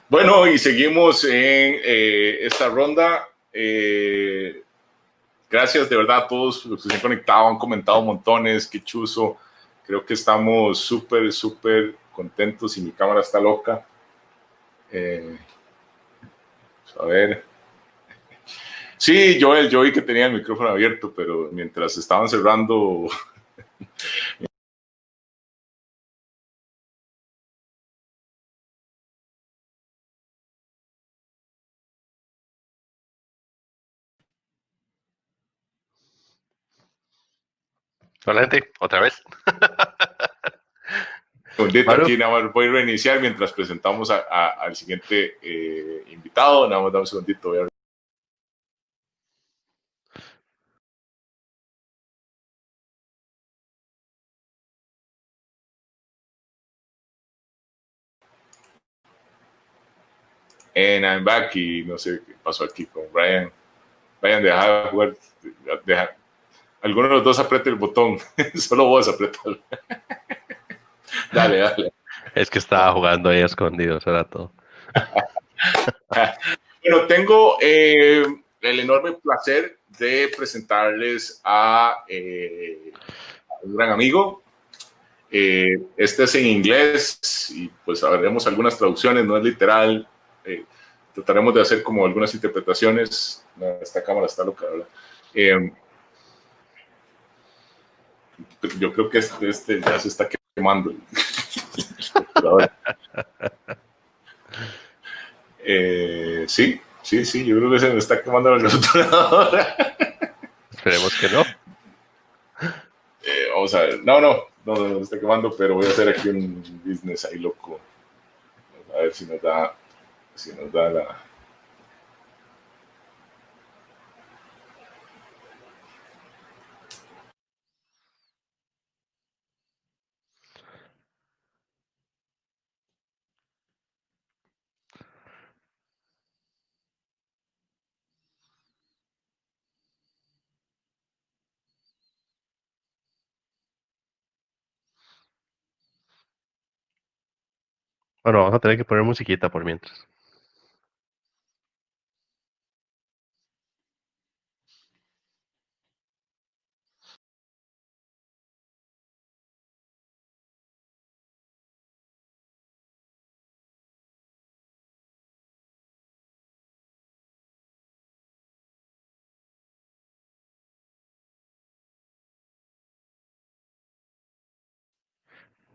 Bueno, y seguimos en esta ronda. Gracias de verdad a todos los que se han conectado, han comentado montones, qué chuzo. Creo que estamos súper, súper contentos y mi cámara está loca. A ver. Sí, yo vi que tenía el micrófono abierto, pero mientras estaban cerrando... Hola, gente, otra vez. segundito aquí, nada más voy a reiniciar mientras presentamos al siguiente invitado. Nada más dame un segundito, voy a... And I'm back y no sé qué pasó aquí con Brian. Brian, deja de jugar. Alguno de los dos apriete el botón. Solo vos apretalo. Dale. Es que estaba jugando ahí escondido, eso era todo. Bueno, tengo el enorme placer de presentarles a un gran amigo. Este es en inglés y pues haremos algunas traducciones, no es literal. Trataremos de hacer como algunas interpretaciones. Esta cámara está loca, ¿verdad? Yo creo que este ya se está quemando. Sí, yo creo que se me está quemando la computadora. Esperemos que no. Vamos a ver. No, se está quemando, pero voy a hacer aquí un business ahí loco. Vamos a ver si nos da la... Bueno, vamos a tener que poner musiquita por mientras.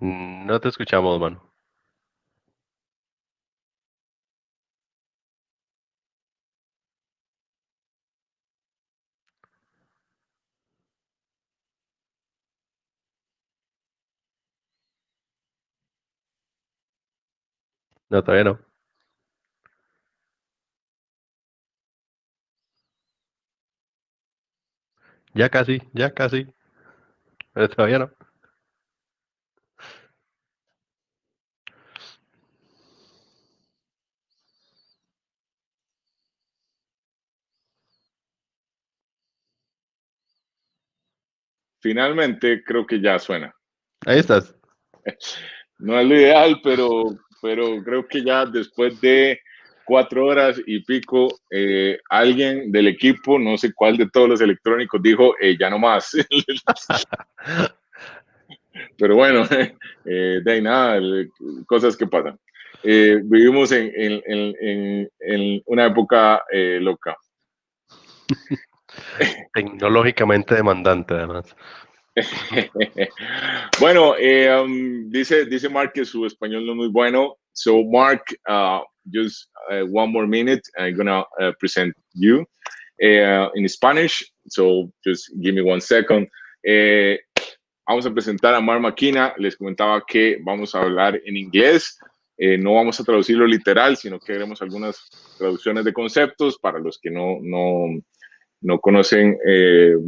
No te escuchamos, mano. No, todavía no. Ya casi. Pero todavía no. Finalmente creo que ya suena. Ahí estás. No es lo ideal, pero creo que ya después de 4 horas y pico, alguien del equipo, no sé cuál de todos los electrónicos, dijo, ya no más. Pero bueno, de ahí nada, cosas que pasan. Vivimos en una época loca. Tecnológicamente demandante, además. Bueno, dice Mark que su español no es muy bueno. So Mark, just one more minute, I'm gonna present you in Spanish. So just give me 1 second. Vamos a presentar a Mark Mckenna. Les comentaba que vamos a hablar en inglés. No vamos a traducirlo literal, sino que haremos algunas traducciones de conceptos para los que no conocen,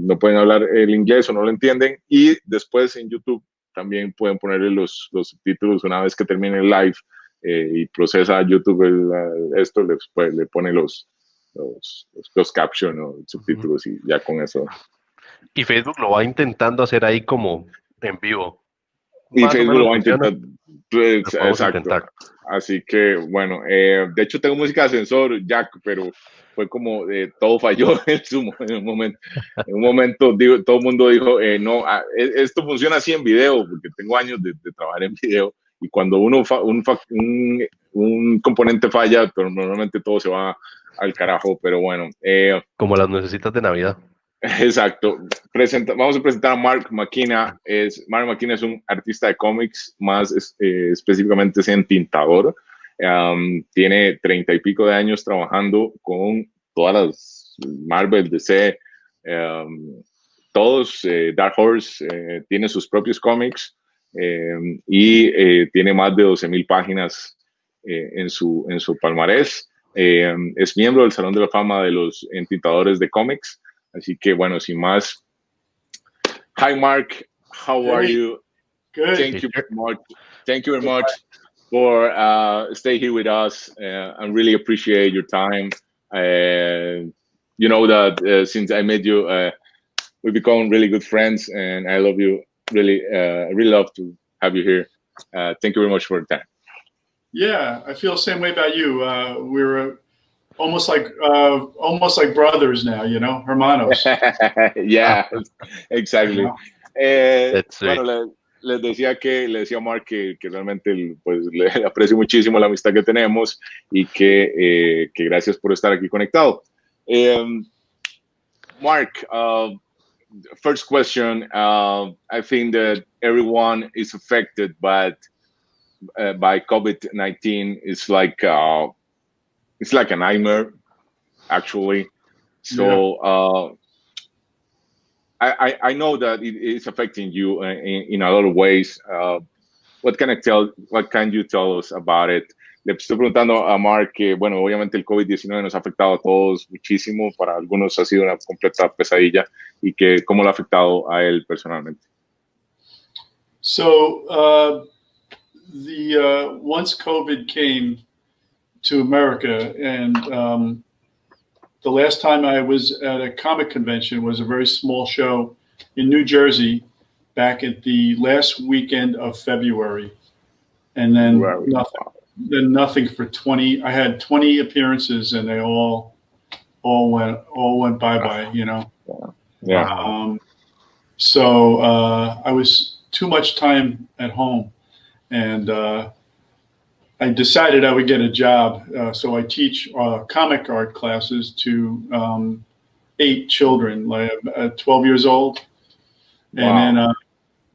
no pueden hablar el inglés o no lo entienden. Y después en YouTube también pueden ponerle los subtítulos una vez que termine el live y procesa YouTube esto, le pone los caption o subtítulos y ya con eso. Y Facebook lo va intentando hacer ahí como en vivo. Y Más o Facebook menos lo va a funciona. intentar. Pues, Lo podemos exacto. intentar. Así que, bueno, de hecho tengo música de ascensor, Jack, pero fue como todo falló en un momento. En un momento todo el mundo dijo, no, esto funciona así en video, porque tengo años de trabajar en video, y cuando un componente falla, pero normalmente todo se va al carajo, pero bueno. Como las necesitas de Navidad. Exacto. Vamos a presentar a Mark Mckenna. Mark Mckenna es un artista de cómics, más específicamente es entintador. Tiene 30 y pico de años trabajando con todas las Marvel, DC, todos, Dark Horse, tiene sus propios cómics y tiene más de 12,000 páginas en su palmarés. Es miembro del Salón de la Fama de los Entintadores de Cómics. Así que, bueno, sin más. Hi, Mark. How are you? Good. Thank you very much. Thank you very much for staying here with us. I really appreciate your time. You know that since I met you, we become really good friends, and I love you. Really, I really love to have you here. Thank you very much for the time. Yeah, I feel the same way about you. We're almost like brothers now, you know, hermanos. Yeah, exactly. That's bueno, le decía a Mark que realmente pues, le aprecio muchísimo la amistad que tenemos y que gracias por estar aquí conectado. Mark, first question. I think that everyone is affected by COVID-19. It's like a nightmare, actually. So I know that it is affecting you in a lot of ways. What can you tell us about it? Le estoy preguntando a Mark que, bueno, obviamente el COVID-19 nos ha afectado a todos muchísimo. Para algunos ha sido una completa pesadilla y que cómo lo ha afectado a él personalmente. So once COVID came to America, and the last time I was at a comic convention was a very small show in New Jersey back at the last weekend of February. And then nothing for 20. I had 20 appearances and they all went bye-bye, you know? Yeah. So I was too much time at home, and I decided I would get a job. So I teach comic art classes to 8 children, like 12 years old. And then,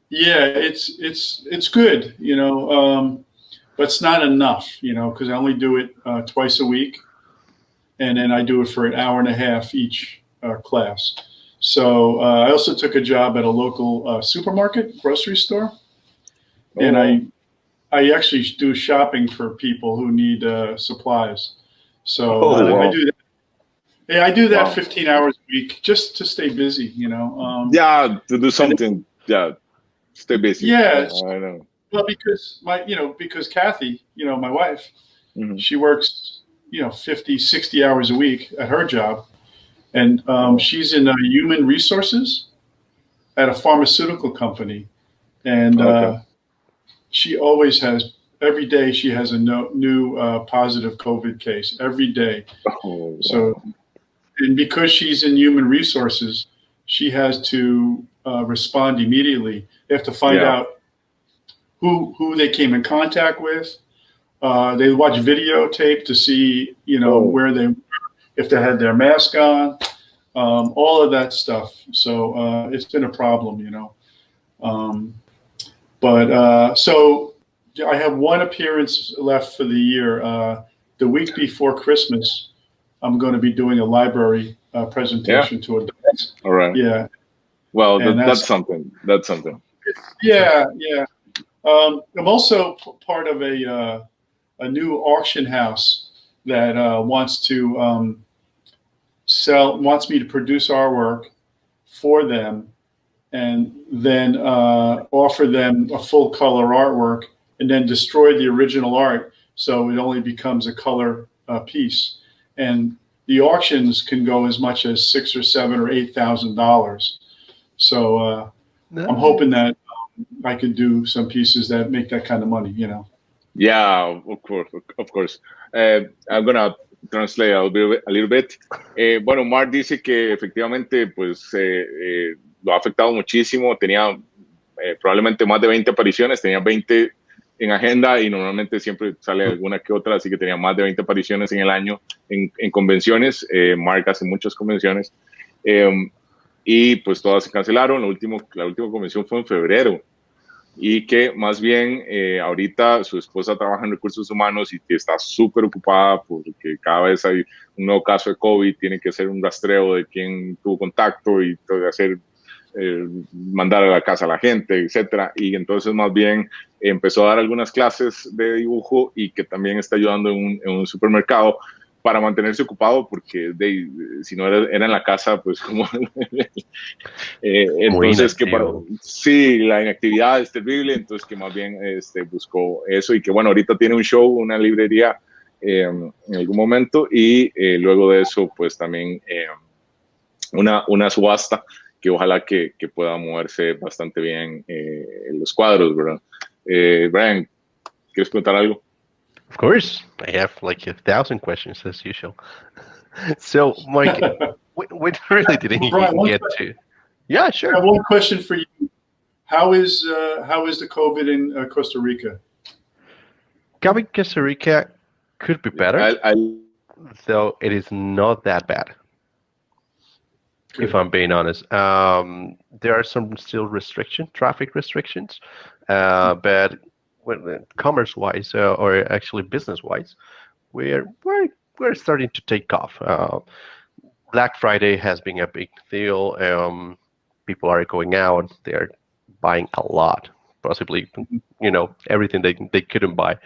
yeah, it's good, you know, but it's not enough, you know, because I only do it twice a week. And then I do it for an hour and a half each class. So I also took a job at a local supermarket, grocery store. And I actually do shopping for people who need supplies. So I do that. Yeah, I do that 15 hours a week just to stay busy, you know. Yeah, to do something. Yeah, stay busy. Yeah, I know. Well, because Kathy, you know, my wife, she works, you know, 50, 60 hours a week at her job. And she's in human resources at a pharmaceutical company. And she always has, every day she has a new positive COVID case, every day. So, and because she's in human resources, she has to respond immediately. They have to find out who they came in contact with. They watch videotape to see, you know, where they were, if they had their mask on, all of that stuff. So it's been a problem, you know. So I have one appearance left for the year. The week before Christmas, I'm going to be doing a library presentation to adults. All right. Yeah. Well, that's something. That's something. Yeah, yeah. I'm also part of a new auction house that wants me to produce artwork for them, and then offer them a full color artwork, and then destroy the original art so it only becomes a color piece. And the auctions can go as much as $6,000 or $7,000 or $8,000. So I'm hoping that I could do some pieces that make that kind of money, you know. Yeah, of course. I'm gonna translate a little bit. Bueno, Mark dice que efectivamente, pues, lo ha afectado muchísimo. Tenía probablemente más de 20 apariciones, tenía 20 en agenda y normalmente siempre sale alguna que otra, así que tenía más de 20 apariciones en el año en convenciones. Mark hace muchas convenciones y pues todas se cancelaron. La última convención fue en febrero. Y que más bien ahorita su esposa trabaja en recursos humanos y que está súper ocupada porque cada vez hay un nuevo caso de COVID, tiene que hacer un rastreo de quién tuvo contacto y hacer, mandar a la casa a la gente, etcétera. Y entonces más bien empezó a dar algunas clases de dibujo y que también está ayudando en un supermercado para mantenerse ocupado porque si no era en la casa, pues como... entonces, que sí, la inactividad es terrible, entonces que más bien buscó eso y que bueno, ahorita tiene un show, una librería en algún momento y luego de eso, pues también una subasta que ojalá que pueda moverse bastante bien en los cuadros, ¿verdad? Brian, ¿quieres preguntar algo? Of course, I have like 1,000 questions as usual. So, Mike, we really didn't get to. Yeah, sure. I have one question for you. How is the COVID in Costa Rica? COVID in Costa Rica could be better, though it is not that bad. Good. If I'm being honest, there are some still traffic restrictions, but commerce-wise or actually business-wise, we're starting to take off. Black Friday has been a big deal. People are going out; they are buying a lot, possibly, everything they couldn't buy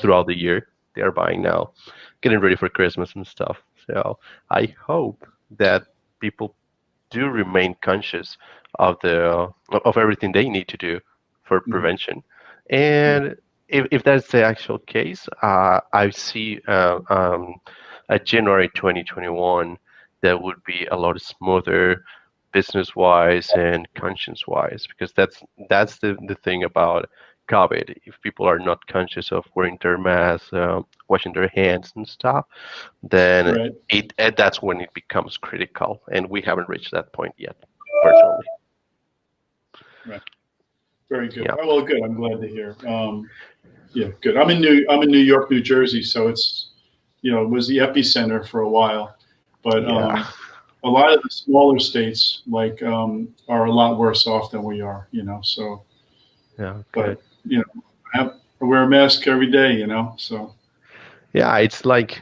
throughout the year. They are buying now, getting ready for Christmas and stuff. So I hope that people do remain conscious of everything they need to do for prevention. And if that's the actual case, I see a January 2021 that would be a lot smoother business-wise and conscience-wise, because that's the thing about COVID. If people are not conscious of wearing their masks, washing their hands and stuff, then that's when it becomes critical, and we haven't reached that point yet, personally. Right. Very good. Yeah. Oh, well, good. I'm glad to hear. Yeah, good. I'm in New York, New Jersey, so it's it was the epicenter for a while, but a lot of the smaller states are a lot worse off than we are. So yeah. But I wear a mask every day. So yeah, it's like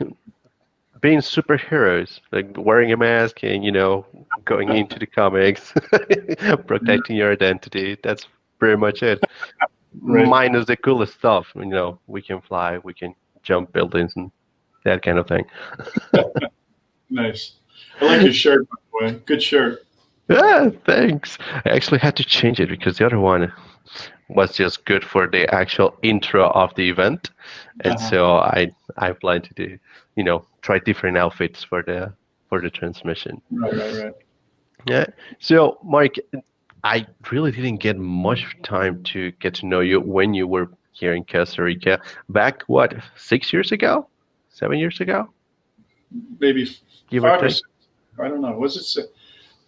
being superheroes, like wearing a mask and going into the comics, protecting your identity. That's pretty much it. Right. Minus the coolest stuff. We can fly, we can jump buildings, and that kind of thing. Nice. I like your shirt, by the way. Good shirt. Yeah, thanks. I actually had to change it because the other one was just good for the actual intro of the event, and so I plan to do, try different outfits for the transmission. Right. Yeah. So, Mike, I really didn't get much time to get to know you when you were here in Costa Rica. Back, 6 years ago? 7 years ago? Maybe 5 or 6. I don't know. Was it 6?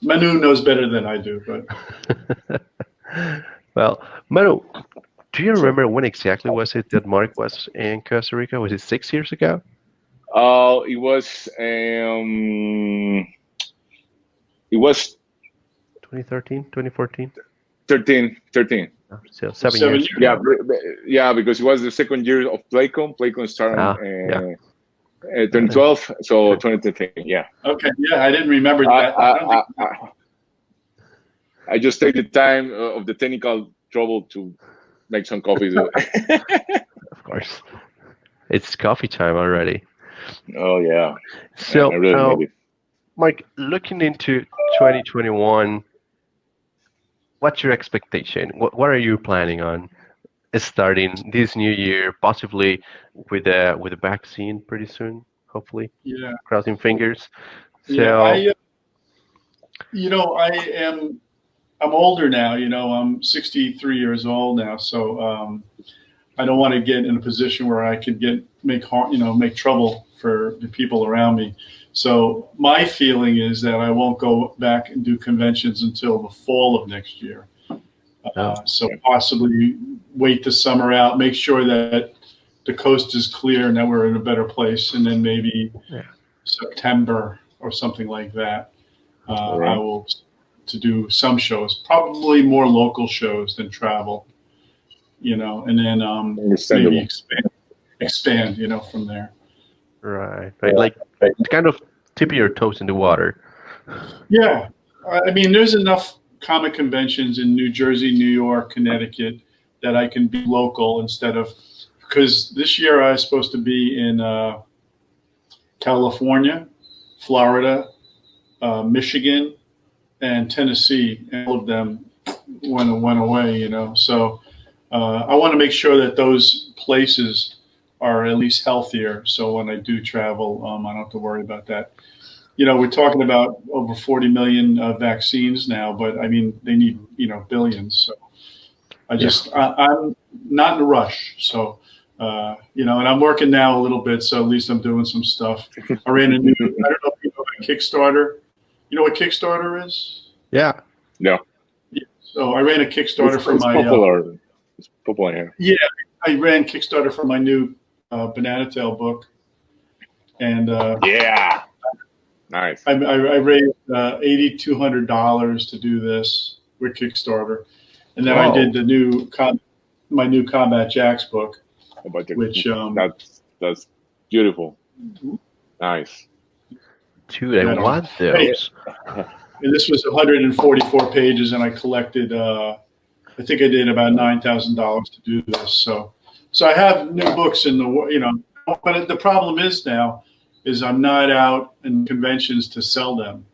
Manu knows better than I do, but. Well, Manu, do you remember when exactly was it that Mark was in Costa Rica? Was it 6 years ago? It was 2013, 2014? 13. So 7 years. Yeah, because it was the second year of Playcom. Playcom started 2012, so 2013, yeah. Okay, yeah, I didn't remember that. I just take the time of the technical trouble to make some coffee. Of course. It's coffee time already. Oh, yeah. So, I really need it. Mike, looking into 2021, what's your expectation? What are you planning on starting this new year, possibly with a vaccine pretty soon, hopefully? Yeah. Crossing fingers. So, yeah, I am I'm older now, you know, I'm 63 years old now. So I don't want to get in a position where I could make trouble for the people around me. So my feeling is that I won't go back and do conventions until the fall of next year. So possibly wait the summer out, make sure that the coast is clear and that we're in a better place, and then maybe September or something like that. I will to do some shows, probably more local shows than travel, you know, and then maybe expand, you know, from there. Right. Like kind of tipping your toes in the water. Yeah, I mean, there's enough comic conventions in New Jersey, New York, Connecticut that I can be local instead of, because this year I was supposed to be in California, Florida, Michigan, and Tennessee, and all of them went away, you know. So I want to make sure that those places are at least healthier. So when I do travel, I don't have to worry about that. You know, we're talking about over 40 million vaccines now, but I mean, they need, you know, billions. So I'm not in a rush. So, you know, and I'm working now a little bit, so at least I'm doing some stuff. I ran I don't know if you know about Kickstarter. You know what Kickstarter is? Yeah. No. Yeah. So I ran a Kickstarter for my. It's popular here. Yeah, I ran Kickstarter for my new Banana Tail book, and yeah, nice. I raised $8,200 to do this with Kickstarter, and then I did the my new Combat Jacks book, which that's beautiful. Nice. Dude, I want those. And this was 144 pages, and I collected. I think I did about $9,000 to do this. So I have new books in the, you know, but the problem is now is I'm not out in conventions to sell them.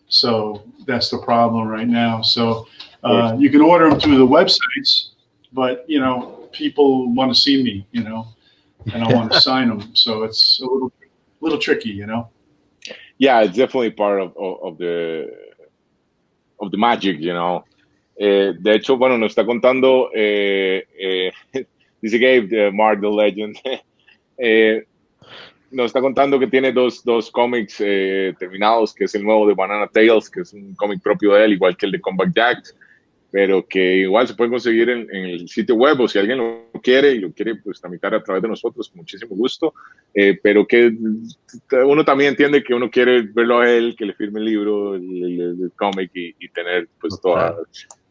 So that's the problem right now. So you can order them through the websites, but, you know, people want to see me, you know, and I want to sign them. So it's a little tricky, you know. Yeah, it's definitely part of the magic, you know. De hecho, bueno, nos está contando, dice Gabe, Mark the Legend, nos está contando que tiene dos cómics terminados, que es el nuevo de Banana Tales, que es un cómic propio de él, igual que el de Combat Jack, pero que igual se puede conseguir en el sitio web, o si alguien lo quiere y lo quiere pues tramitar a través de nosotros, con muchísimo gusto, pero que uno también entiende que uno quiere verlo a él, que le firme el libro, el cómic y tener pues toda,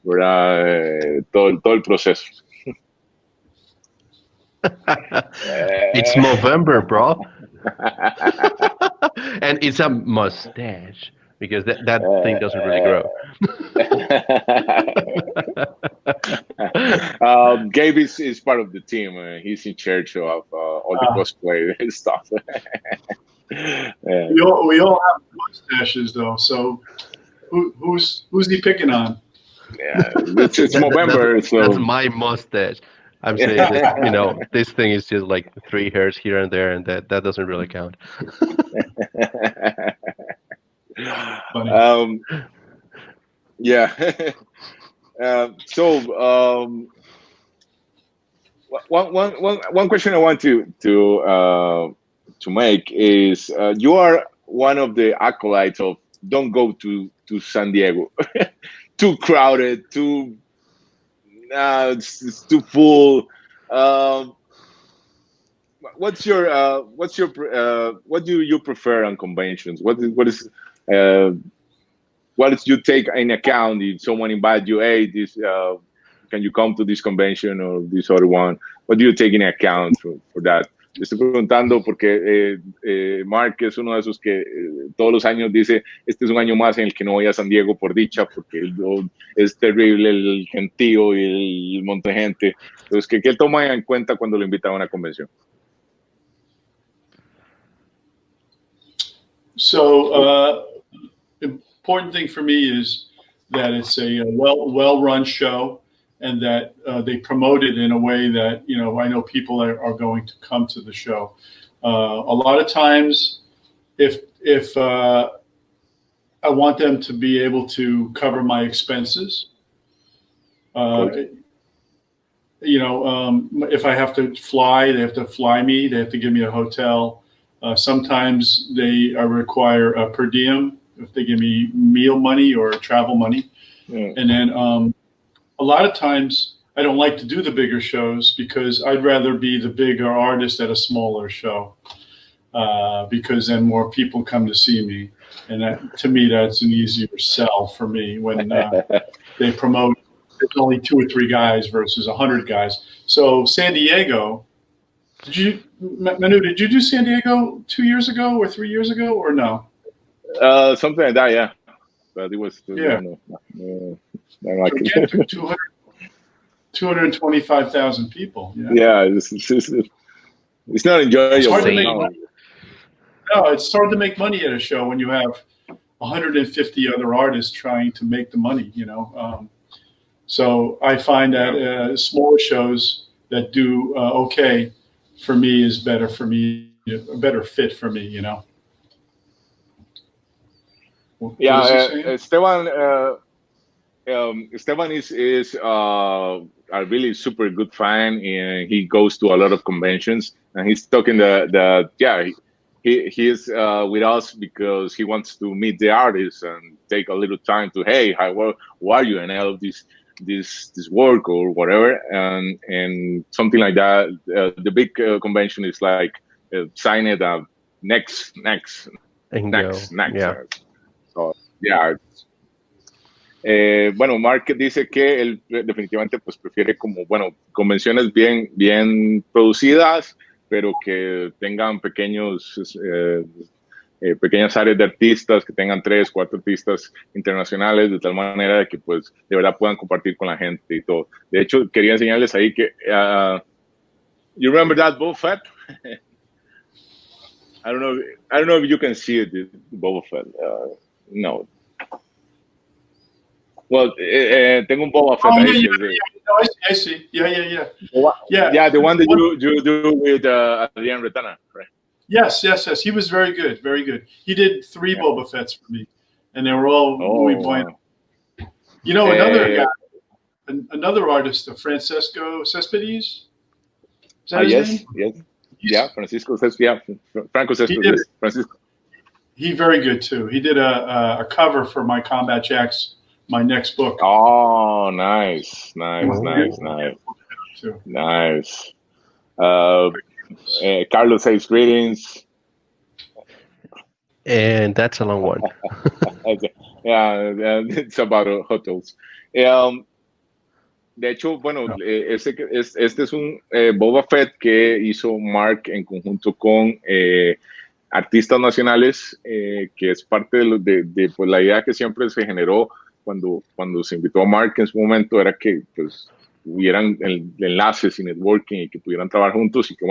¿verdad? Todo el proceso. It's November, bro. And it's a mustache. Because that thing doesn't really grow. Gabe is part of the team. He's in charge of all the cosplay and stuff. We all have mustaches, though. So who's he picking on? Yeah, it's November. That's my mustache. I'm saying that, you know, this thing is just like 3 hairs here and there, and that doesn't really count. Yeah. One question I want to make is you are one of the acolytes of don't go to San Diego. Too crowded, it's too full. What do you prefer on conventions? What did you take in account if someone invited you, hey, this can you come to this convention or this other one? What do you take in account for that? Le estoy preguntando porque Mark es uno de esos que todos los años dice, este es un año más en el que no voy a San Diego por dicha, porque es terrible el gentío y el montón de gente. Entonces, ¿qué él toma en cuenta cuando lo invita a una convención? So, important thing for me is that it's a well-run show, and that they promote it in a way that, you know, I know people are going to come to the show. A lot of times, if I I want them to be able to cover my expenses. If I have to fly, they have to fly me. They have to give me a hotel. Sometimes they require a per diem if they give me meal money or travel money. Yeah. And then a lot of times I don't like to do the bigger shows because I'd rather be the bigger artist at a smaller show because then more people come to see me. And that, to me, that's an easier sell for me when they promote. It's only 2 or 3 guys versus 100 guys. So San Diego, Manu, did you do San Diego 2 years ago or 3 years ago or no? Something like that, yeah. But it was yeah. Like 225,000 people. Yeah, it's not enjoyable. It's hard to make money. No, it's hard to make money at a show when you have 150 other artists trying to make the money. So I find that smaller shows that do okay for me is better for me, a better fit for me, Esteban is a really super good fan, and he goes to a lot of conventions, and he's talking he is with us because he wants to meet the artists and take a little time to, hey, how are you, and all of this work or whatever, and something like that. The big convention is like sign it up next. Yeah. So, yeah. Bueno, Mark dice que él definitivamente pues prefiere como, convenciones bien producidas, pero que tengan pequeñas áreas de artistas, que tengan 3, 4 artistas internacionales, de tal manera de que pues de verdad puedan compartir con la gente y todo. De hecho, quería enseñarles ahí que you remember that Boba Fett? I don't know if you can see it, Boba Fett. No. Well, tengo un Boba Fett ahí. I see. Yeah. Yeah, the one that you do with Adrian Retana, right? Yes. He was very good. He did 3 Boba Fetts for me, and they were all muy bueno. Another guy, another artist, Francesco Cespedes. Is that his name? Yes. Francisco Cespedes. Franco Cespedes. Francisco. He's very good too. He did a cover for my Combat Jacks, my next book. Oh, nice. Carlos says greetings. And that's a long one. Yeah, it's about hotels. De hecho, este es un Boba Fett que hizo Mark en conjunto con artistas nacionales, que es parte de pues, la idea que siempre se generó cuando se invitó a Mark en su momento, era que pues hubieran enlaces y networking y que pudieran trabajar juntos, y que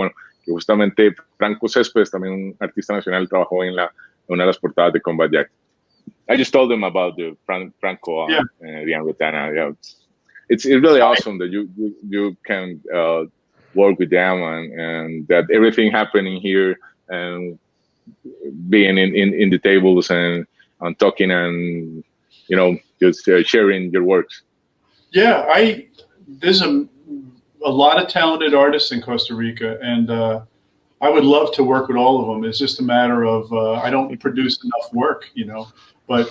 que justamente Franco Céspedes, también un artista nacional, trabajó en una de las portadas de Combat Jack. I just told them about the Franco Adrian Retana. Yeah, it's really awesome that you can work with them and that everything happening here and being in the tables and talking and just sharing your works. Yeah, there's a lot of talented artists in Costa Rica, and I would love to work with all of them. It's just a matter of I don't produce enough work, but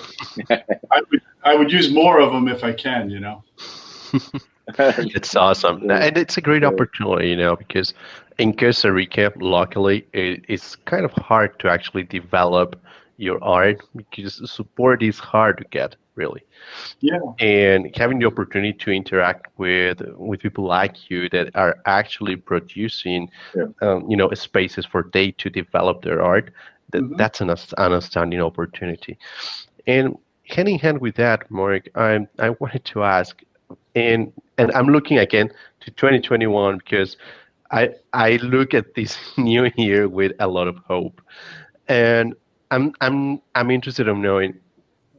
I would use more of them if I can, It's awesome, and it's a great opportunity, because in Costa Rica, locally, it's kind of hard to actually develop your art because support is hard to get, really. Yeah. And having the opportunity to interact with people like you that are actually producing, spaces for they to develop their art, that's an outstanding opportunity. And hand in hand with that, Mark, I wanted to ask, and I'm looking again to 2021 because I look at this new year with a lot of hope, and I'm interested in knowing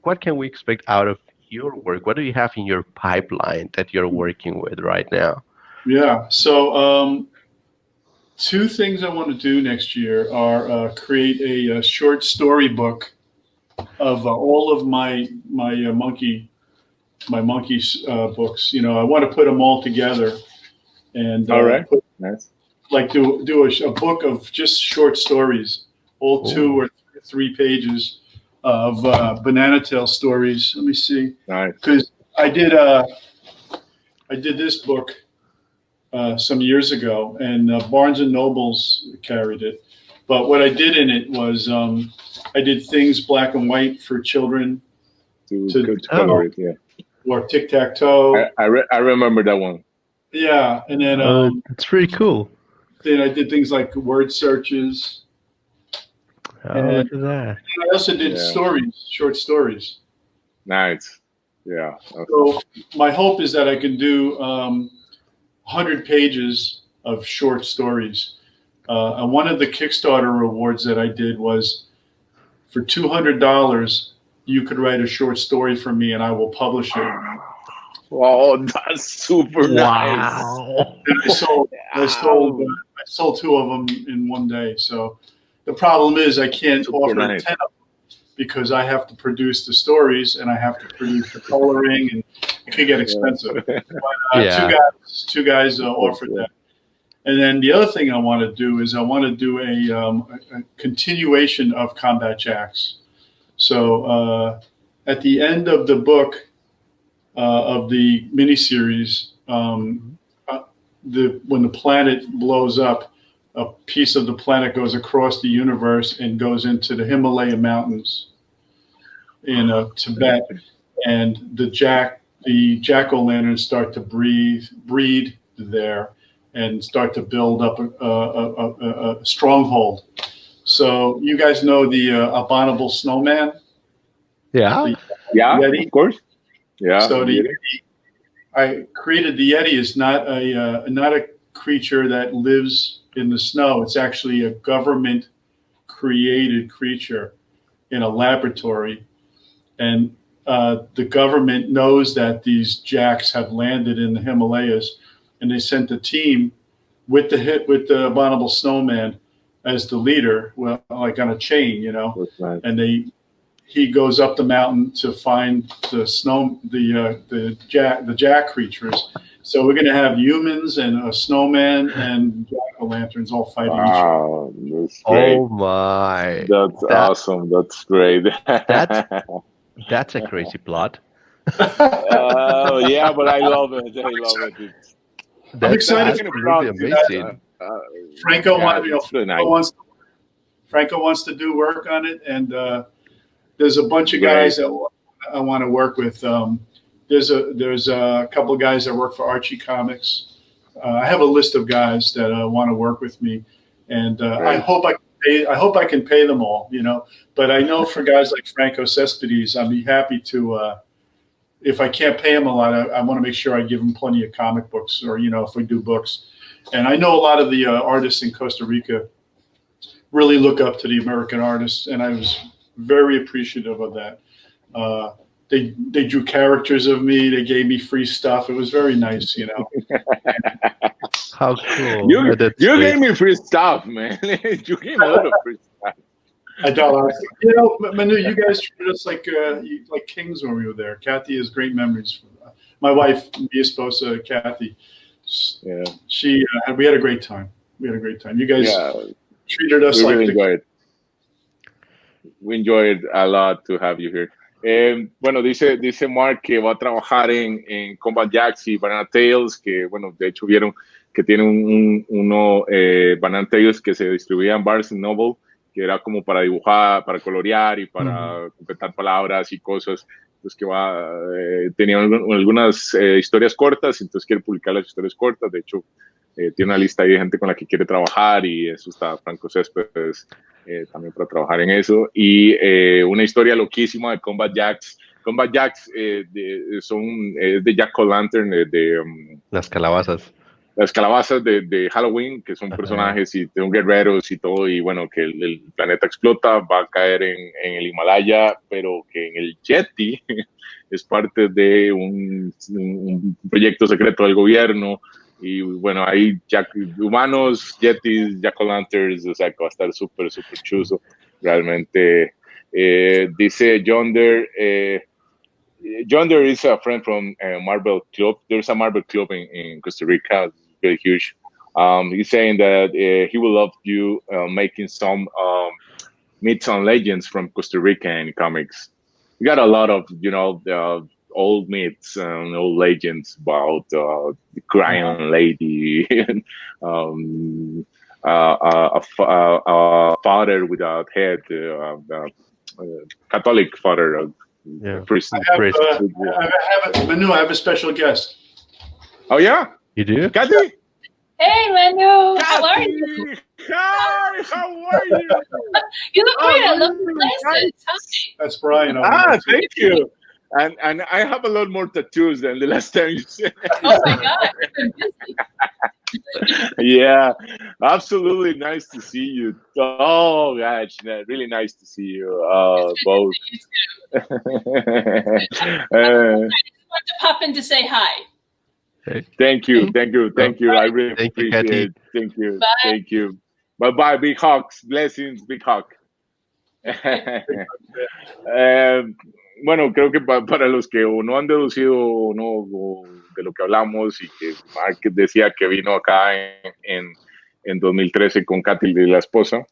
what can we expect out of your work. What do you have in your pipeline that you're working with right now? Yeah, so 2 things I want to do next year are create a short story book of all of my monkeys books. You know, I want to put them all together and all right, nice. Like do a book of just short stories, all 2 or 3 pages of Banana Tail stories. Let me see, because I did this book some years ago, and Barnes and Nobles carried it. But what I did in it was I did things black and white for children to color it, yeah. Or tic-tac-toe. I remember that one. Yeah, and then it's pretty cool. Then I did things like word searches. Look at that. And I also did stories, short stories. Nice. Yeah. Okay. So my hope is that I can do 100 pages of short stories. And one of the Kickstarter rewards that I did was for $200, you could write a short story for me and I will publish it. Oh, that's super nice. And I sold 2 of them in one day. So the problem is I can't offer 10 of them because I have to produce the stories and I have to produce the coloring, and it could get expensive. But, two guys offered that. And then the other thing I want to do is I want to do a continuation of Combat Jacks. So at the end of the book of the miniseries, when the planet blows up, a piece of the planet goes across the universe and goes into the Himalaya mountains in Tibet, and the jack-o'-lanterns start to breed there and start to build up a stronghold. So you guys know the abominable snowman? Yeah, Yeti? Of course. Yeah. So the Yeti, I created the Yeti is not a creature that lives in the snow. It's actually a government created creature in a laboratory, and the government knows that these jacks have landed in the Himalayas, and they sent a team with the abominable snowman as the leader, well, like on a chain, you know. Right. And he goes up the mountain to find the jack creatures. So we're going to have humans and a snowman and jack-o'-lanterns all fighting each other. That's great. Oh my! That's awesome. That's great. That's a crazy plot. Yeah, but I love it. I love it. I'm excited. That's really amazing. Franco wants to do work on it, and there's a bunch of guys that I want to work with. There's a couple of guys that work for Archie Comics. I have a list of guys that want to work with me, and I hope I can pay them all, you know. But I know for guys like Franco Cespedes, I'd be happy to. If I can't pay him a lot, I want to make sure I give him plenty of comic books, or you know, if we do books. And I know a lot of the artists in Costa Rica really look up to the American artists, and I was very appreciative of that. They drew characters of me. They gave me free stuff. It was very nice, you know. How cool! You gave me free stuff, man. You gave me a lot of free stuff. I don't. You know, Manu, you guys treated us like kings when we were there. Kathy has great memories. My wife, mi esposa, Kathy. Yeah. We had a great time. You guys treated us we like really enjoyed it. We enjoyed a lot to have you here. Bueno, dice Mark que va a trabajar en Combat Jacks y Banana Tails, que bueno, de hecho vieron que tiene uno Banana Tails que se distribuía en Barnes Noble, que era como para dibujar, para colorear y para completar palabras y cosas. Entonces que tenía algunas historias cortas, entonces quiere publicar las historias cortas. De hecho, tiene una lista ahí de gente con la que quiere trabajar, y eso está Franco Céspedes también para trabajar en eso. Y una historia loquísima de Combat Jacks. Combat Jacks son de Jack-o'-lantern, las calabazas. Las calabazas de Halloween, que son personajes y son guerreros y todo, y bueno, que el planeta explota, va a caer en el Himalaya, pero que en el Yeti es parte de un proyecto secreto del gobierno. Y bueno, hay humanos, yetis, jack-o'-lanterns, o sea, que va a estar súper, súper chuzo. Realmente Dice John there is a friend from Marvel Club. There's a Marvel Club in Costa Rica, very huge. He's saying that he will love you making some myths and legends from Costa Rica in comics. We got a lot of, old myths and old legends about the crying lady, a father without head, Catholic father. Priest. Manu, I have a special guest. Oh, yeah? You do? Kathy? Hey, Manu. Kathy. How are you? Hi, how are you? You look great. I love the glasses. Hi. That's Brian. Thank you. And I have a lot more tattoos than the last time you said. Oh, my God. I've been busy. Yeah, absolutely nice to see you. Oh, gosh, really nice to see you both. I just wanted to pop in to say hi. Thank you. I really appreciate it. Thank you. Bye. Thank you. Bye-bye. Big hugs. Blessings. Big hug. Bueno, creo que para los que o no han deducido o no de lo que hablamos y que Mark decía que vino acá en 2013 con Katy, la esposa,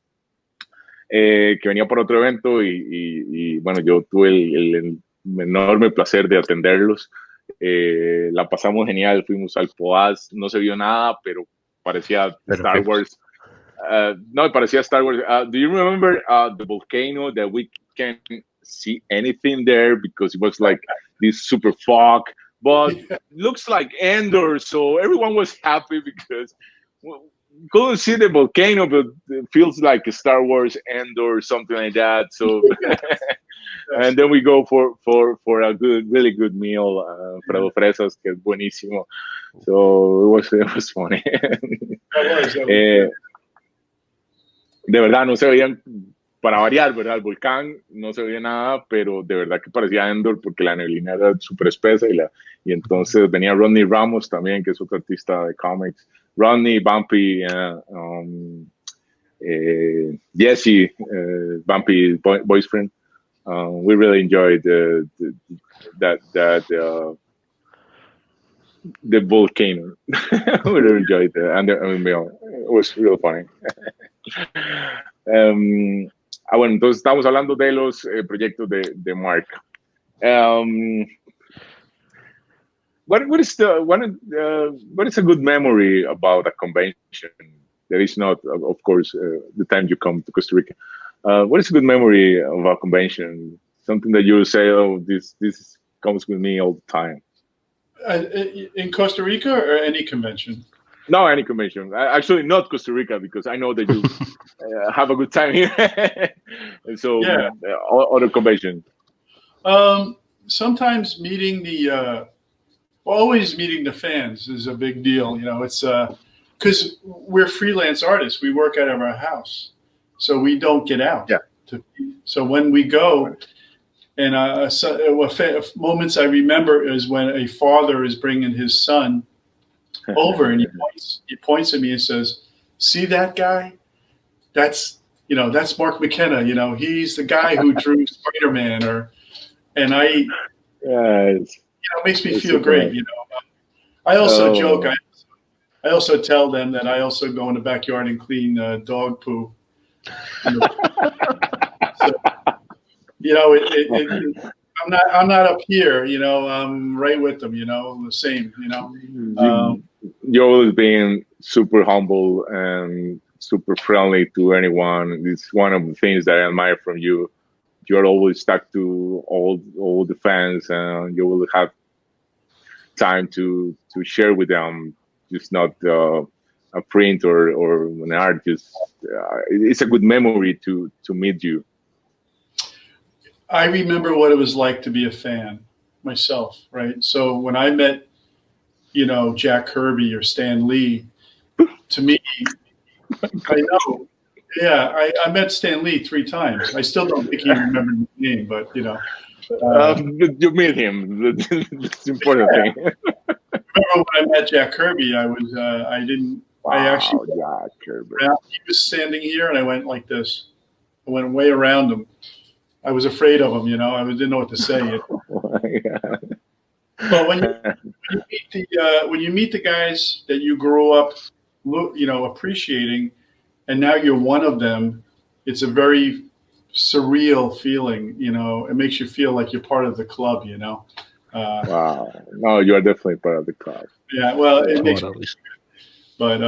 que venía por otro evento y bueno, yo tuve el enorme placer de atenderlos. La pasamos genial, fuimos al POAS, no se vio nada, pero parecía Star Wars. No, parecía Star Wars. Do you remember the volcano that we can't see anything there because it was like this super fog, but looks like Endor, so everyone was happy because couldn't see the volcano, but it feels like a Star Wars Endor or something like that. So, and then we go for a really good meal, Fredo Fresas, que es buenísimo. So it was funny. De verdad no se veían, para variar, ¿verdad? El volcán no se veía nada, pero de verdad que parecía Endor porque la neblina era súper espesa y entonces venía Rodney Ramos también, que es otro artista de cómics. Rodney, Bumpy, Jesse, Bumpy's boyfriend. We really enjoyed the volcano. We really enjoyed it, and it was real funny. Bueno, entonces estamos hablando de los proyectos de Mark. What is a good memory about a convention? There is not, of course, the time you come to Costa Rica. What is a good memory of a convention? Something that you say, oh, this comes with me all the time. In Costa Rica or any convention? No, any convention. Actually, not Costa Rica, because I know that you have a good time here. And so, yeah. Other convention. Sometimes always meeting the fans is a big deal. You know, it's because we're freelance artists. We work out of our house, so we don't get out. Yeah. So when we go, and moments I remember is when a father is bringing his son over, and he points at me and says, "See that guy? That's Mark Mckenna. You know, he's the guy who drew Spider-Man." It makes me feel great. You know, I also joke. I also tell them that I also go in the backyard and clean dog poo. I'm not up here. You know, I'm right with them. You know, the same. You know. You're always being super humble and super friendly to anyone. It's one of the things that I admire from you. You're always stuck to all the fans, and you will have time to share with them. Just not a print or an art. Just it's a good memory to meet you. I remember what it was like to be a fan myself, right? So when I met, Jack Kirby or Stan Lee, to me, I know. Yeah, I met Stan Lee 3 times. I still don't think he remembered my name, but you meet him. That's the important thing. Remember when I met Jack Kirby? Jack Kirby. He was standing here, and I went like this. I went way around him, I was afraid of him, you know. I didn't know what to say. Oh my God. But when you meet the guys that you grew up, you know, appreciating, and now you're one of them, it's a very surreal feeling. You know, it makes you feel like you're part of the club. You know. Wow. No, you are definitely part of the club. Yeah. Well, it makes. Totally. But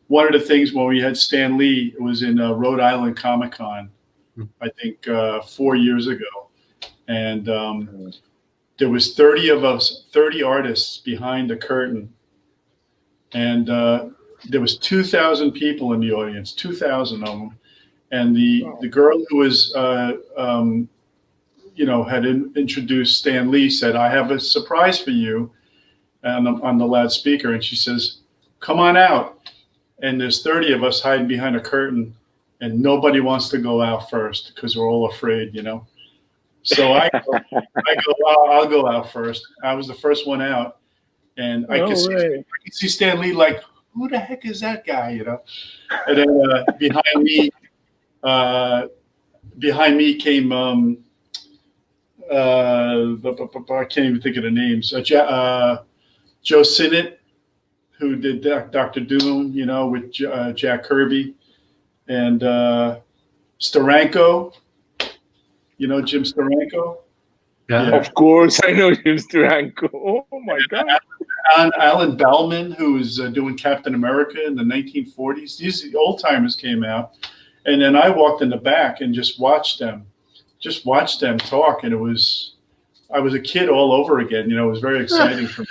one of the things when we had Stan Lee, it was in Rhode Island Comic Con, I think 4 years ago, and there was 30 of us, 30 artists behind the curtain, and there was 2,000 people in the audience, 2,000 of them, and the girl who was you know, had introduced Stan Lee said, "I have a surprise for you," on the loudspeaker, and she says, "Come on out." And there's 30 of us hiding behind a curtain, and nobody wants to go out first because we're all afraid, you know. So I'll go out first. I was the first one out, and I could see Stan Lee like, who the heck is that guy, you know? And then behind me came I can't even think of the names. Joe Sinnott, who did Dr. Doom, you know, with Jack Kirby, and Steranko, you know, Jim Steranko. Yeah. Of course, I know Jim Steranko. Oh my God. Alan Bellman, who was doing Captain America in the 1940s. These old timers came out, and then I walked in the back and just watched them talk, and I was a kid all over again. You know, it was very exciting for me.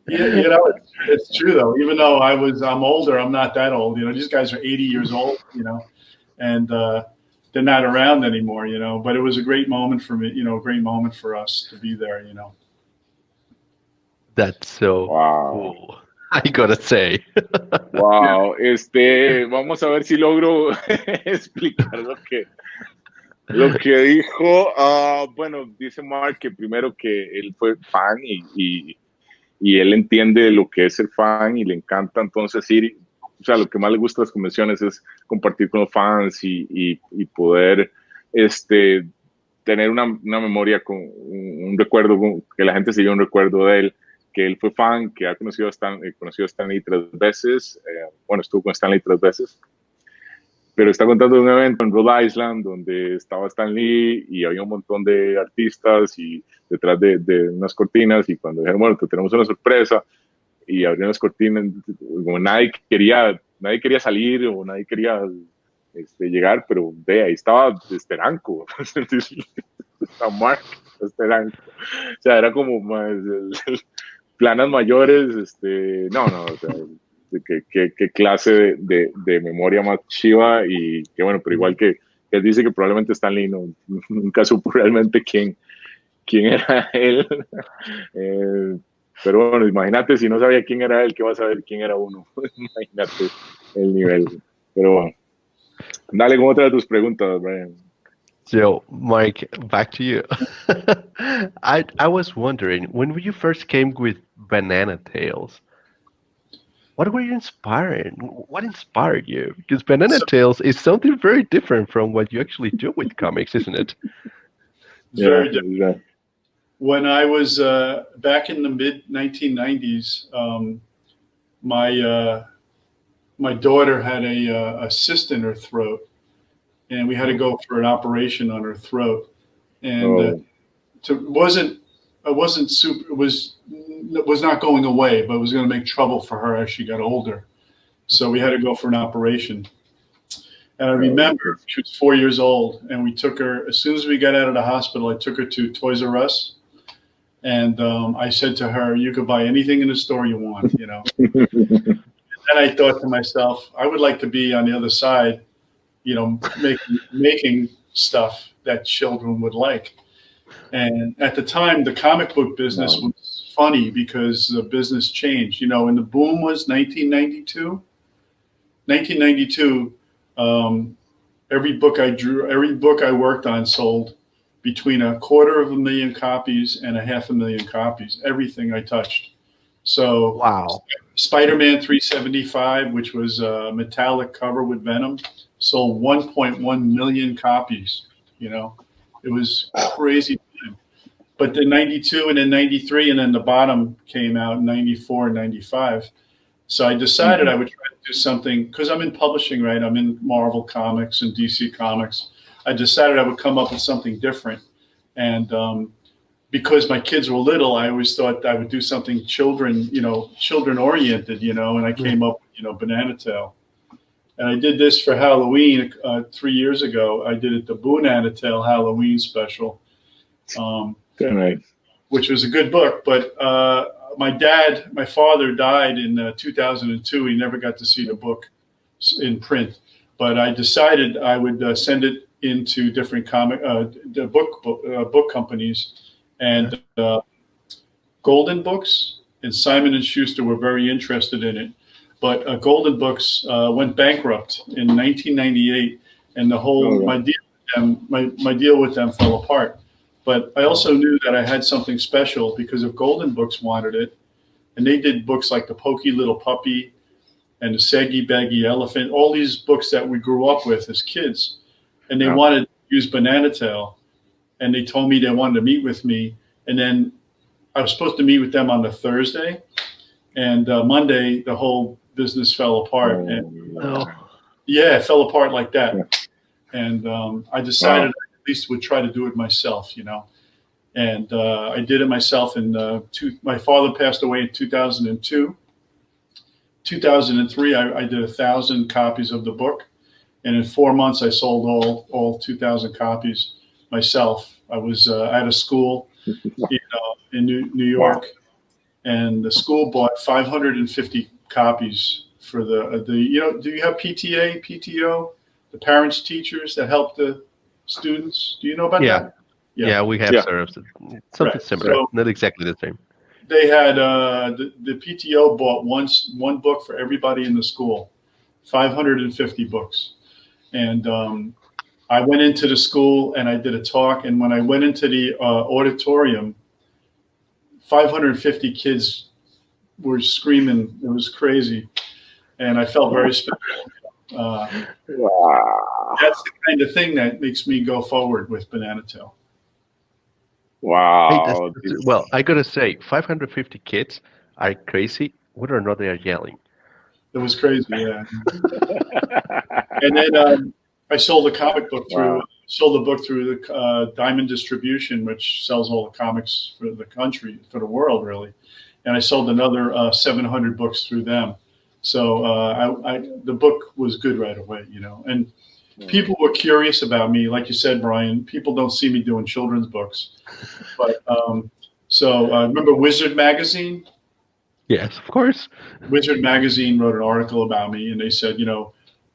You know, it's true though. Even though I'm older, I'm not that old. You know, these guys are 80 years old. You know, and they're not around anymore. You know, but it was a great moment for me. You know, a great moment for us to be there. You know. That's so cool. I gotta say. Wow. Vamos a ver si logro explicar lo que dijo. Bueno, dice Mark que primero que él fue fan y él entiende lo que es ser fan y le encanta entonces ir, o sea, lo que más le gusta de las convenciones es compartir con los fans y poder tener una memoria, con un recuerdo, que la gente se lleve un recuerdo de él, que él fue fan, que ha conocido a Stan Lee 3 veces, bueno, estuvo con Stan Lee 3 veces, pero está contando de un evento en Rhode Island donde estaba Stan Lee y había un montón de artistas y detrás de unas cortinas, y cuando dijeron, bueno, te tenemos una sorpresa, y abrieron las cortinas, como nadie quería salir o nadie quería llegar, pero ve, ahí estaba Steranko, está Mark Steranko, o sea, era como más, planas mayores, no, o sea, qué clase de memoria más chiva, y que bueno, pero igual que él dice que probablemente Stan Lee nunca supo realmente quién era él. Pero bueno, imagínate, si no sabía quién era él, ¿qué va a saber quién era uno? Imagínate el nivel. Pero bueno, dale con otra de tus preguntas, Brian. So, Mike, back to you. I was wondering, when you first came with Banana Tales, what were you inspired? What inspired you? Because Banana Tales is something very different from what you actually do with comics, isn't it? Very different. Yeah. When I was back in the mid-1990s, my daughter had a cyst in her throat, and we had to go for an operation on her throat, and it was not going away, but it was going to make trouble for her as she got older. So we had to go for an operation. And I remember she was 4 years old, and we took her, as soon as we got out of the hospital, I took her to Toys R Us. And I said to her, you could buy anything in the store you want, you know. And then I thought to myself, I would like to be on the other side, you know, making stuff that children would like. And at the time, the comic book business was funny because the business changed, you know, and the boom was 1992. 1992, every book I worked on sold between 250,000 copies and 500,000 copies, everything I touched. So wow. Spider-Man 375, which was a metallic cover with Venom, sold 1.1 million copies You know, it was crazy time. But then 92 and then 93 and then the bottom came out in 94 and 95. So I decided I would try to do something, because I'm in publishing, right? I'm in Marvel Comics and DC Comics. I decided I would come up with something different. And because my kids were little, I always thought I would do something children oriented, and I came up with, Banana Tail. And I did this for Halloween 3 years ago. I did it the Banana Tail Halloween special, which was a good book. But my father died in 2002. He never got to see the book in print. But I decided I would send it into different book companies. And Golden Books and Simon & Schuster were very interested in it. But Golden Books went bankrupt in 1998, and the whole my deal with them fell apart. But I also knew that I had something special, because if Golden Books wanted it, and they did books like The Pokey Little Puppy and The Saggy Baggy Elephant, all these books that we grew up with as kids, and they wanted to use Banana Tail, and they told me they wanted to meet with me, and then I was supposed to meet with them on the Thursday, and Monday the whole business fell apart. It fell apart like that. And I decided I at least would try to do it myself, and I did it myself. My father passed away in 2002. 2003, I did 1,000 copies of the book, and in 4 months I sold all 2,000 copies myself. I was at a school, in New York, and the school bought 550 copies for the do you have PTA, PTO, the parents, teachers that help the students? Do you know about that? Yeah, we have sort of something similar, so, not exactly the same. They had the PTO bought one book for everybody in the school, 550 books, and I went into the school and I did a talk, and when I went into the auditorium, 550 kids were screaming. It was crazy, and I felt very special. That's the kind of thing that makes me go forward with Banana Tail. Wow. Well, I gotta say, 550 kids are crazy, whether or not they are yelling. It was crazy, yeah. And then I sold a comic book sold the book through the Diamond Distribution, which sells all the comics for the country, for the world, really. And I sold another 700 books through them. So the book was good right away, And people were curious about me, like you said, Brian. People don't see me doing children's books, but so remember Wizard Magazine? Yes, of course. Wizard Magazine wrote an article about me, and they said,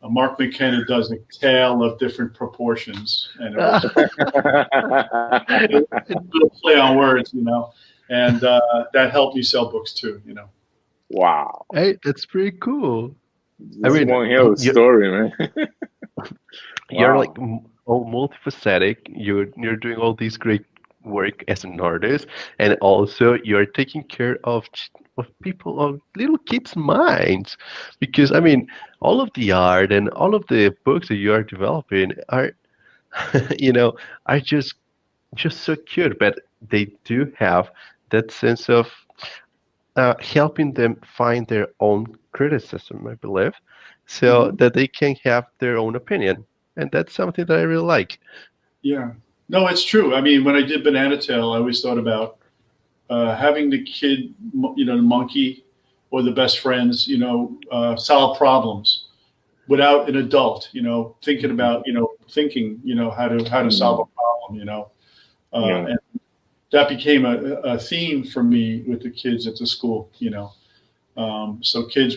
Mark Mckenna does a tale of different proportions, and it was a play on words, and that helped me sell books too, Wow. Hey, that's pretty cool. I mean, one hell of a story, man. You're like all multifaceted. You're doing all this great work as an artist, and also you're taking care of people, of little kids' minds, because all of the art and all of the books that you are developing are are just so cute, but they do have that sense of helping them find their own criticism, I believe, so that they can have their own opinion, and that's something that I really like. Yeah, no, it's true. When I did Banana Tail, I always thought about having the kid, the monkey, or the best friends, solve problems without an adult, thinking about, how to solve a problem, and that became a theme for me with the kids at the school, so kids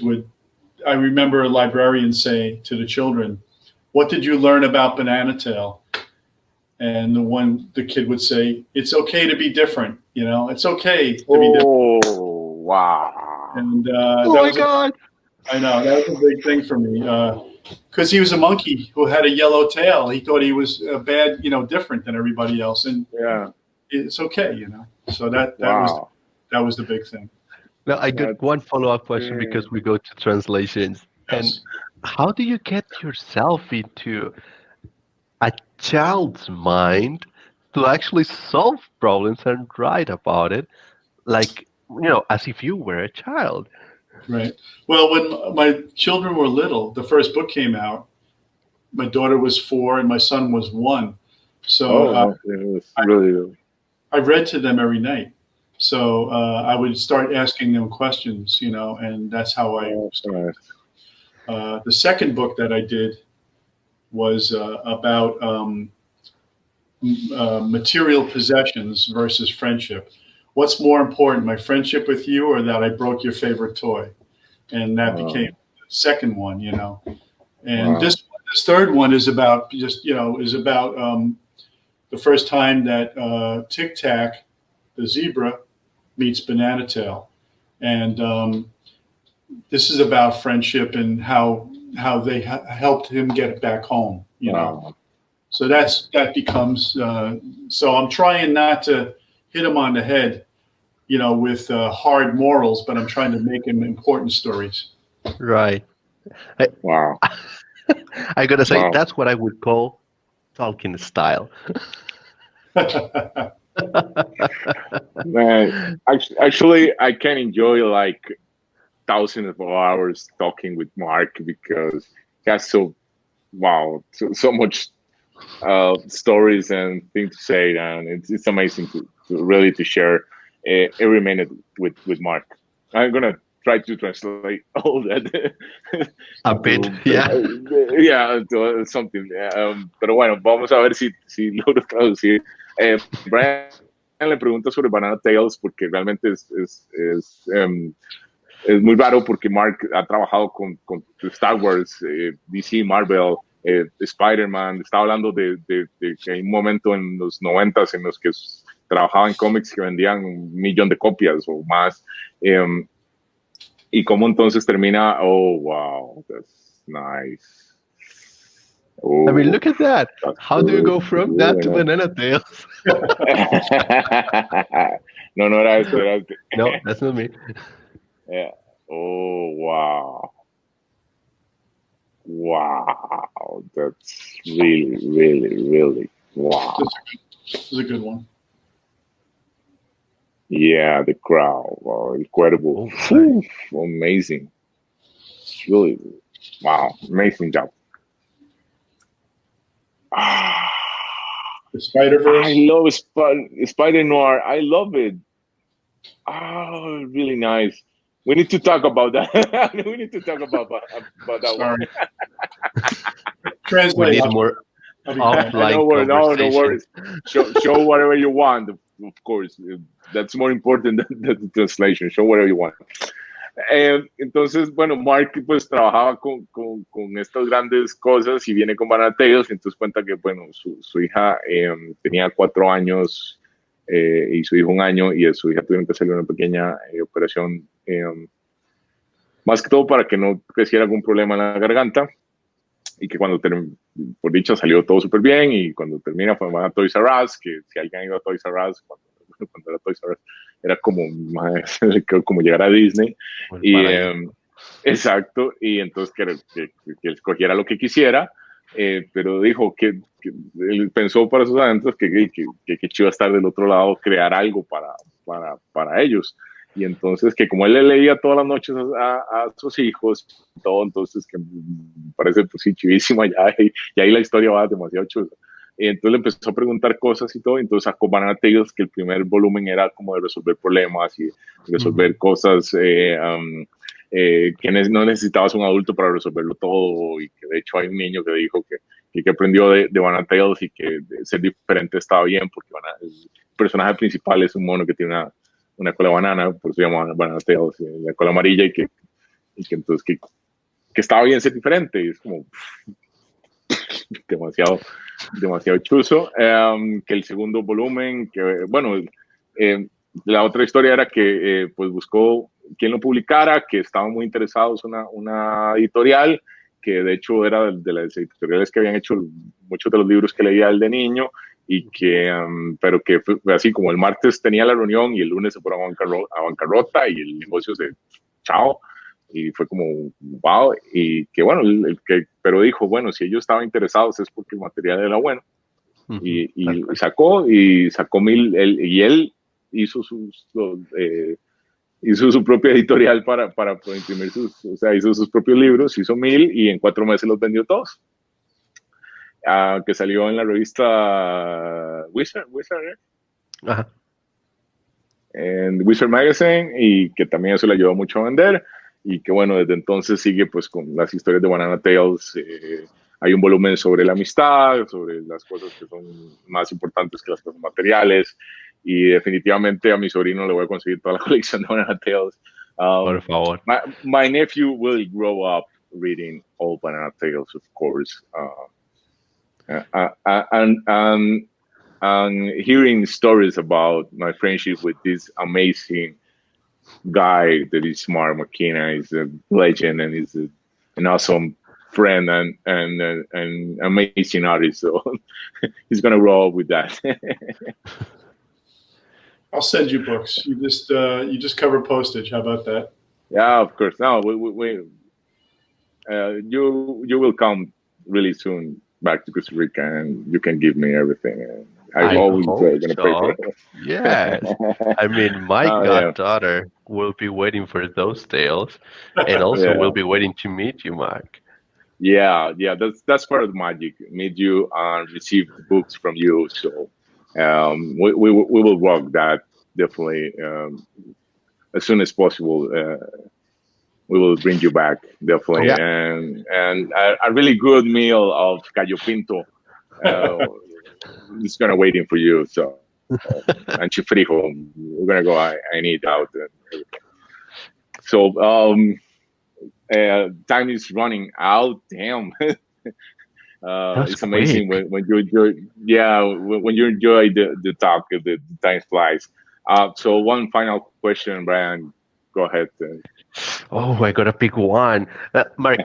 I remember a librarian say to the children, "What did you learn about Banana Tail?" And the kid would say, "It's okay to be different, it's okay to be different." Oh, wow. And God. I know, that was a big thing for me. Because he was a monkey who had a yellow tail. He thought he was bad, different than everybody else. And it's okay, So that was the big thing. Now, I got one follow-up question, because we go to translations. Yes. And how do you get yourself into child's mind to actually solve problems and write about it, like, as if you were a child. Right. Well, when my children were little, the first book came out. My daughter was 4 and my son was 1. So I read to them every night. So I would start asking them questions, and that's how I started. The second book that I did was about material possessions versus friendship. What's more important, my friendship with you or that I broke your favorite toy? And that became the second one, And this third one is about the first time that Tic Tac, the zebra, meets Banana Tail. And this is about friendship and how they helped him get back home, So that becomes, so I'm trying not to hit him on the head, with hard morals, but I'm trying to make him important stories. Right. Wow. I gotta say, that's what I would call Tolkien style. Man, actually, I can enjoy like thousands of hours talking with Mark because he has so much stories and things to say, and it's amazing to really share every minute with Mark. I'm gonna try to translate all that a bit, yeah, something. Pero bueno, vamos a ver si logro traducir. Brian le pregunta sobre Banana Tales porque realmente es muy raro porque Mark ha trabajado con Star Wars, DC, Marvel, Spider-Man. Estaba hablando de que hay un momento en los 90s en los que trabajaba en cómics que vendían 1 millón de copias o más. Y cómo entonces termina, oh, wow, that's nice. Oh, I mean, look at that. How do you go from that to Banana Tails? No era eso. No, that's not me. Yeah. Oh, wow. Wow. That's really, really, really, wow. This is a good one. Yeah, the crowd. Wow, el cuervo. Oh, amazing. It's really, wow, amazing job. The Spider-Verse. I love Spider Noir. I love it. Oh, really nice. We need to talk about that. We need to talk about that one. Translate. We need more offline conversation. No worries. Show whatever you want. Of course, that's more important than the translation. Show whatever you want. Entonces, bueno, Mark pues trabajaba con estas grandes cosas y viene con Banana Tails, entonces cuenta que, bueno, su hija tenía 4 años y su hijo 1 año, y su hija tuvieron que hacerle una pequeña operación, más que todo para que no creciera algún problema en la garganta, y que cuando, por dicha, salió todo súper bien, y cuando termina fue a Toys R Us, que si alguien ha ido a Toys R Us, cuando era Toys R Us, era como llegar a Disney. Y, exacto, y entonces que él escogiera lo que quisiera, pero dijo que él pensó para sus adentros que chido estar del otro lado, crear algo para ellos. Y entonces que como él le leía todas las noches a sus hijos, todo, entonces que me parece pues sí, chivísima ya, y ahí la historia va demasiado chula. Y entonces le empezó a preguntar cosas y todo, y entonces sacó Banana Tails, que el primer volumen era como de resolver problemas y resolver cosas que no necesitabas un adulto para resolverlo todo, y que de hecho hay un niño que dijo que aprendió de Banana Tails y que ser diferente estaba bien, porque el personaje principal es un mono que tiene una cola banana, por eso se llama Banana Tails, la cola amarilla, y que entonces que estaba bien ser diferente, y es como demasiado chuzo. Que el segundo volumen, que bueno, la otra historia era que pues buscó quien lo publicara, que estaban muy interesados una editorial, que de hecho era de las editoriales que habían hecho muchos de los libros que leía él de niño, y que pero que fue así como el martes tenía la reunión y el lunes se fue a bancarrota y el negocio se chao. Y fue como, wow, y que bueno, pero dijo, bueno, si ellos estaban interesados es porque el material era bueno, y sacó 1000, y él hizo hizo su propia editorial para imprimir hizo sus propios libros, hizo 1000 y en 4 meses los vendió todos. Que salió en la revista Wizard, Ajá. en Wizard Magazine, y que también eso le ayudó mucho a vender, y que bueno, desde entonces sigue pues con las historias de Banana Tales. Hay un volumen sobre la amistad, sobre las cosas que son más importantes que las cosas materiales, y definitivamente a mi sobrino le voy a conseguir toda la colección de Banana Tales. Por favor. My nephew will grow up reading all Banana Tales, of course. And hearing stories about my friendship with this amazing guy that is smart, Mckenna, is a legend, and is an awesome friend and amazing artist. So he's gonna grow up with that. I'll send you books. You just cover postage. How about that? Yeah, of course. No, you will come really soon back to Costa Rica, and you can give me everything. I'm always going to pay for it. Yes. I mean, my goddaughter will be waiting for those tales, and also will be waiting to meet you, Mark. Yeah, that's part of the magic. Meet you and receive the books from you. So we will work that definitely as soon as possible. We will bring you back, definitely. And a really good meal of gallo pinto is gonna waiting for you. So and chifrijo, we're gonna go and eat out. So time is running out. Damn. It's amazing when you enjoy. Yeah, when you enjoy the talk, the time flies. So one final question, Brian. Go ahead. Oh, I gotta pick one. Mark,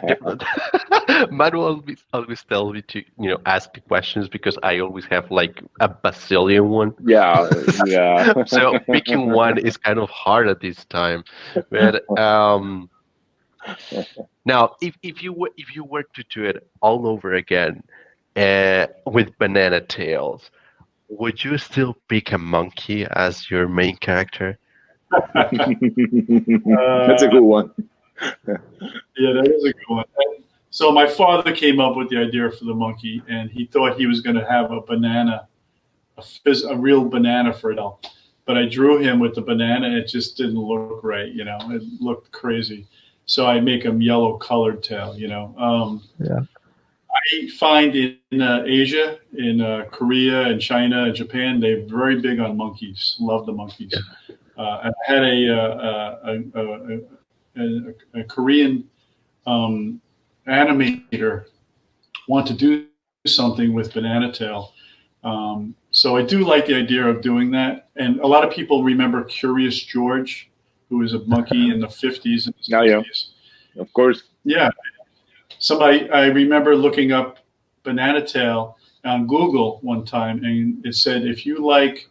Matt will always tell me to ask questions because I always have like a bazillion one. Yeah. So picking one is kind of hard at this time. But now, if you were to do it all over again with Banana Tales, would you still pick a monkey as your main character? That's a good one. Yeah, that is a good one. So my father came up with the idea for the monkey, and he thought he was going to have a banana, a real banana for it all. But I drew him with the banana, and it just didn't look right. It looked crazy. So I make him yellow colored tail. I find in Asia, in Korea and China and Japan, they're very big on monkeys. Love the monkeys. Yeah. I had a Korean animator want to do something with Banana Tail. So I do like the idea of doing that. And a lot of people remember Curious George, who was a monkey in the 50s and 60s. Yeah, of course. Yeah. I remember looking up Banana Tail on Google one time, and it said, if you like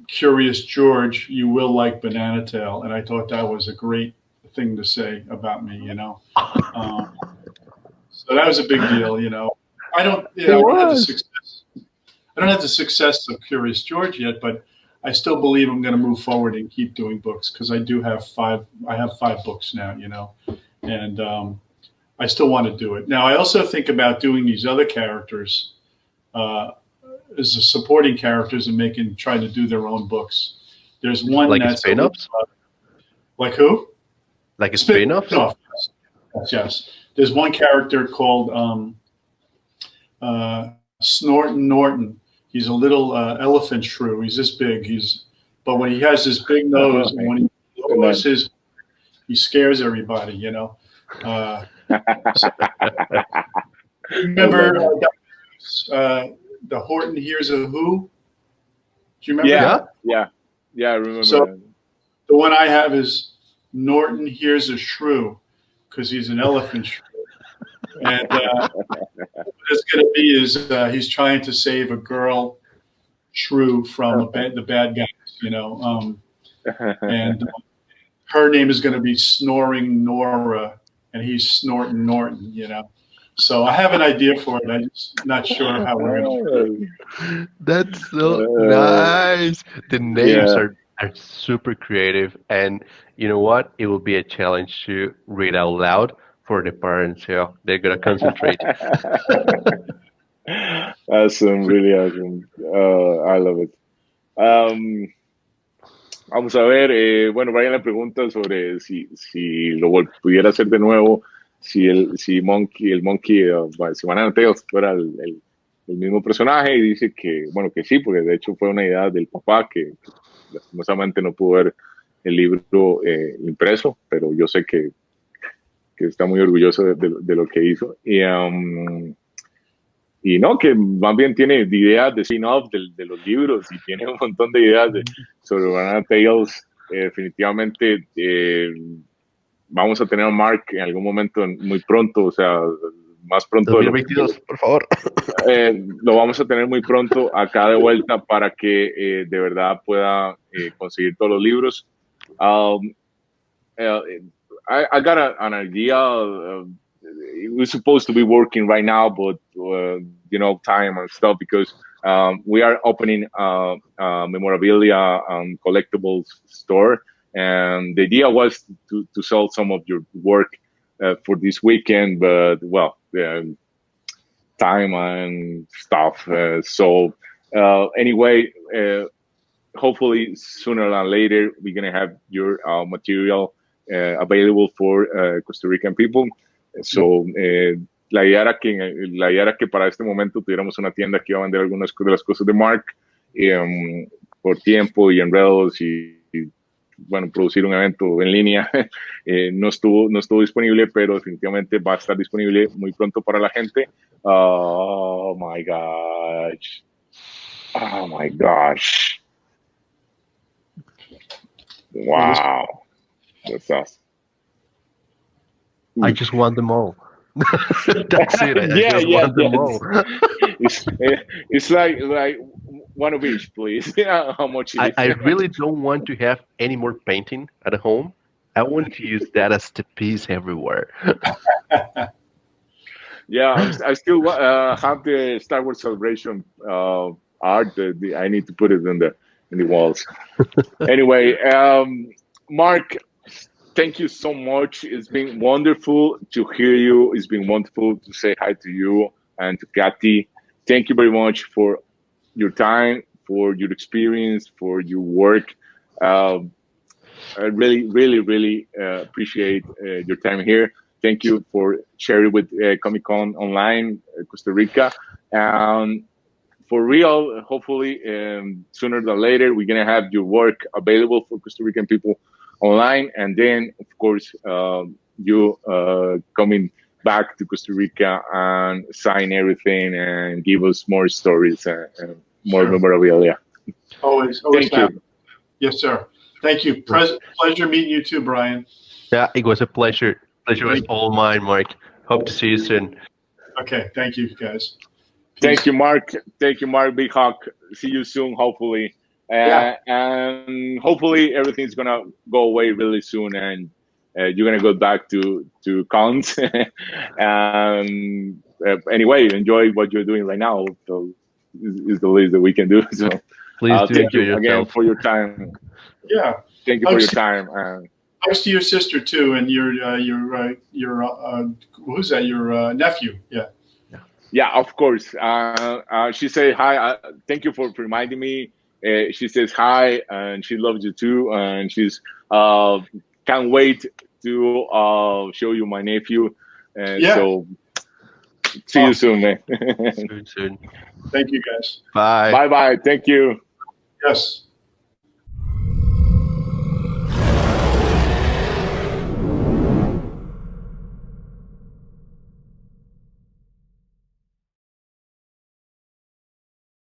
Curious George, you will like Banana Tail. And I thought that was a great thing to say about me, So that was a big deal, I don't have the success of Curious George yet, but I still believe I'm going to move forward and keep doing books because I have 5 books now, and I still want to do it. Now, I also think about doing these other characters as a supporting characters and trying to do their own books. There's one like that's spin-offs. Like who? Like a spin-offs? Yes. There's one character called Snorton Norton. He's a little elephant shrew. He's this big. But when he has this big nose, and when he lowers he scares everybody. Remember the Horton Hears a Who? Do you remember that? Yeah, I remember. So the one I have is Norton Hears a Shrew because he's an elephant shrew. And what it's going to be is he's trying to save a girl shrew from the bad guys, and her name is going to be Snoring Nora, and he's Snorton Norton, So I have an idea for it. I'm just not sure how we're going to. That's so nice. The names are super creative, and you know what? It will be a challenge to read out loud for the parents. So they're gonna concentrate. Awesome, really awesome. I love it. Vamos a ver, bueno, Brian le pregunta sobre si lo pudiera hacer de nuevo, si el Monkey, si Banana Tail fuera el mismo personaje, y dice que, bueno, que sí, porque de hecho fue una idea del papá que lastimosamente no pudo ver el libro impreso, pero yo sé que está muy orgulloso de lo que hizo. Y no, que más bien tiene ideas de spin-off de los libros y tiene un montón de ideas sobre Banana Tales. Definitivamente vamos a tener a Mark en algún momento muy pronto, o sea, más pronto. 2022, por favor. Lo vamos a tener muy pronto acá de vuelta para que de verdad pueda conseguir todos los libros. I got an idea. We're supposed to be working right now, but you know, time and stuff, because we are opening a memorabilia collectibles store, and the idea was to sell some of your work for this weekend, but well, time and stuff. So anyway, hopefully sooner than later we're gonna have your material available for Costa Rican people. So, la idea era que para este momento tuviéramos una tienda que iba a vender algunas de las cosas de Mark por tiempo y enredos y bueno, producir un evento en línea. No estuvo disponible, pero definitivamente va a estar disponible muy pronto para la gente. Oh my gosh. Oh my gosh. Wow. That's awesome. I just want them all. That's it. I just want them all. It's like one of each, please. How much? I really don't want to have any more painting at home. I want to use that as the piece everywhere. Yeah, I still have the Star Wars Celebration art. I need to put it in the walls. Anyway, Mark, thank you so much. It's been wonderful to hear you. It's been wonderful to say hi to you and to Kathy. Thank you very much for your time, for your experience, for your work. I really, really, really appreciate your time here. Thank you for sharing with Comic-Con Online, Costa Rica. For real, hopefully, sooner than later, we're going to have your work available for Costa Rican people online, and then of course you coming back to Costa Rica and sign everything and give us more stories and more memorabilia. Always Thank you. Yes, sir. Thank you. Pleasure meeting you too, Brian. Yeah, it was a pleasure. Pleasure was all mine, Mark. Hope to see you soon. Okay, thank you, guys. Peace. Thank you, Mark. Thank you, Mark. Big hug. See you soon, hopefully. And hopefully everything's gonna go away really soon, and you're gonna go back to cons. Anyway, enjoy what you're doing right now. So is the least that we can do. So please do thank you yourself. again for your time. Yeah, thank you for your time. Thanks to your sister too, and your who's that? Your nephew. Yeah. Yeah, of course. She said hi. Thank you for reminding me. She says hi, and she loves you too, and she's can't wait to show you my nephew. And so see you soon, man. Soon. Thank you, guys. Bye. Bye. Thank you. Yes.